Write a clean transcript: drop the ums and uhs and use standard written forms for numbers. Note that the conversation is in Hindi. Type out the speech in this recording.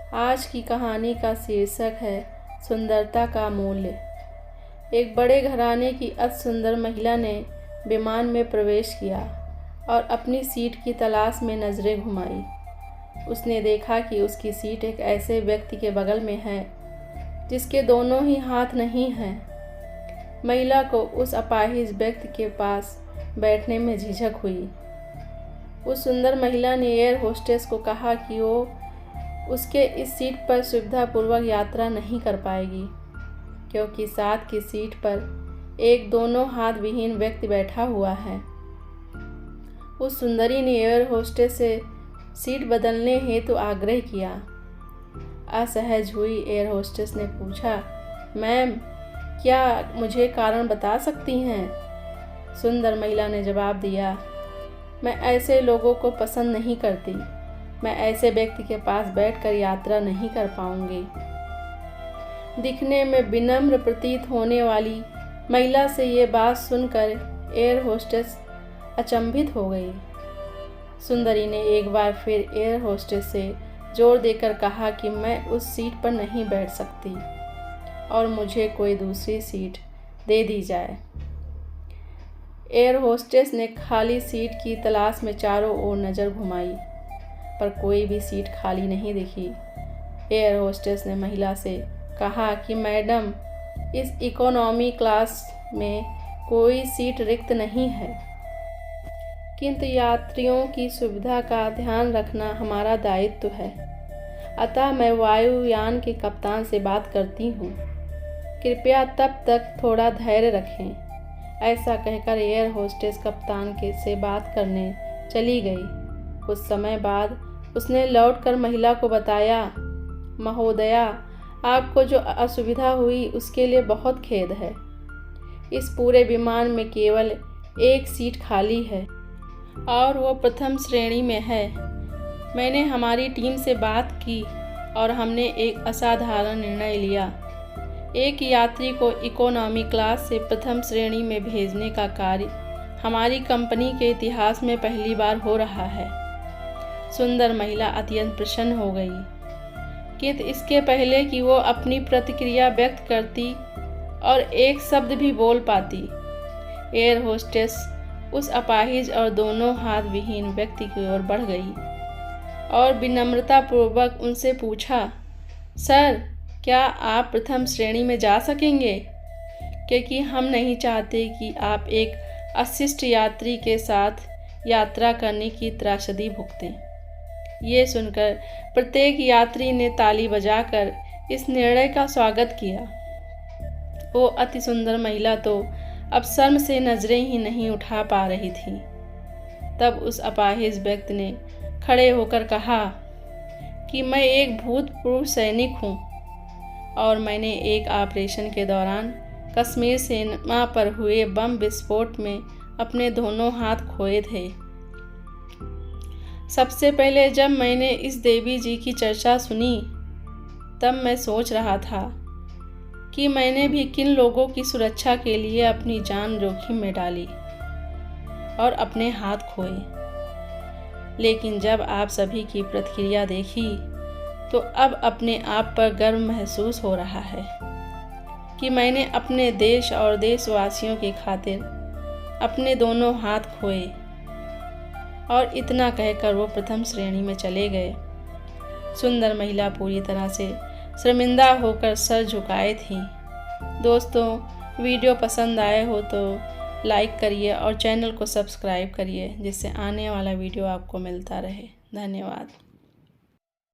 आज की कहानी का शीर्षक है सुंदरता का मूल्य। एक बड़े घराने की अति सुंदर महिला ने विमान में प्रवेश किया और अपनी सीट की तलाश में नज़रें घुमाई। उसने देखा कि उसकी सीट एक ऐसे व्यक्ति के बगल में है जिसके दोनों ही हाथ नहीं हैं। महिला को उस अपाहिज व्यक्ति के पास बैठने में झिझक हुई। उस सुंदर महिला ने एयर होस्टेस को कहा कि वो उसके इस सीट पर सुविधापूर्वक यात्रा नहीं कर पाएगी, क्योंकि साथ की सीट पर एक दोनों हाथ विहीन व्यक्ति बैठा हुआ है। उस सुंदरी ने एयर होस्टेस से सीट बदलने हेतु आग्रह किया। असहज हुई एयर होस्टेस ने पूछा, मैम, क्या मुझे कारण बता सकती हैं? सुंदर महिला ने जवाब दिया, मैं ऐसे लोगों को पसंद नहीं करती। मैं ऐसे व्यक्ति के पास बैठकर यात्रा नहीं कर पाऊंगी। दिखने में विनम्र प्रतीत होने वाली महिला से ये बात सुनकर एयर होस्टेस अचंभित हो गई। सुंदरी ने एक बार फिर एयर होस्टेस से जोर देकर कहा कि मैं उस सीट पर नहीं बैठ सकती और मुझे कोई दूसरी सीट दे दी जाए। एयर होस्टेस ने खाली सीट की तलाश में चारों ओर नज़र घुमाई, पर कोई भी सीट खाली नहीं दिखी। एयर होस्टेस ने महिला से कहा कि मैडम, इस इकोनॉमी क्लास में कोई सीट रिक्त नहीं है, किंतु यात्रियों की सुविधा का ध्यान रखना हमारा दायित्व है। अतः मैं वायुयान के कप्तान से बात करती हूँ। कृपया तब तक थोड़ा धैर्य रखें। ऐसा कहकर एयर होस्टेस कप्तान से बात करने चली गई। कुछ समय बाद उसने लौटकर महिला को बताया, महोदया, आपको जो असुविधा हुई उसके लिए बहुत खेद है। इस पूरे विमान में केवल एक सीट खाली है और वो प्रथम श्रेणी में है। मैंने हमारी टीम से बात की और हमने एक असाधारण निर्णय लिया। एक यात्री को इकोनॉमी क्लास से प्रथम श्रेणी में भेजने का कार्य हमारी कंपनी के इतिहास में पहली बार हो रहा है। सुंदर महिला अत्यंत प्रसन्न हो गई, किंतु इसके पहले कि वो अपनी प्रतिक्रिया व्यक्त करती और एक शब्द भी बोल पाती, एयर होस्टेस उस अपाहिज और दोनों हाथ विहीन व्यक्ति की ओर बढ़ गई और विनम्रतापूर्वक उनसे पूछा, सर, क्या आप प्रथम श्रेणी में जा सकेंगे? क्योंकि हम नहीं चाहते कि आप एक अशिष्ट यात्री के साथ यात्रा करने की त्रासदी भुगतें। ये सुनकर प्रत्येक यात्री ने ताली बजाकर इस निर्णय का स्वागत किया। वो अति सुंदर महिला तो अब शर्म से नजरें ही नहीं उठा पा रही थी। तब उस अपाहिज व्यक्ति ने खड़े होकर कहा कि मैं एक भूतपूर्व सैनिक हूँ और मैंने एक ऑपरेशन के दौरान कश्मीर सीमा पर हुए बम विस्फोट में अपने दोनों हाथ खोए थे। सबसे पहले जब मैंने इस देवी जी की चर्चा सुनी, तब मैं सोच रहा था कि मैंने भी किन लोगों की सुरक्षा के लिए अपनी जान जोखिम में डाली और अपने हाथ खोए। लेकिन जब आप सभी की प्रतिक्रिया देखी, तो अब अपने आप पर गर्व महसूस हो रहा है कि मैंने अपने देश और देशवासियों की खातिर अपने दोनों हाथ खोए। और इतना कहकर वो प्रथम श्रेणी में चले गए। सुंदर महिला पूरी तरह से शर्मिंदा होकर सर झुकाए थी। दोस्तों, वीडियो पसंद आए हो तो लाइक करिए और चैनल को सब्सक्राइब करिए, जिससे आने वाला वीडियो आपको मिलता रहे। धन्यवाद।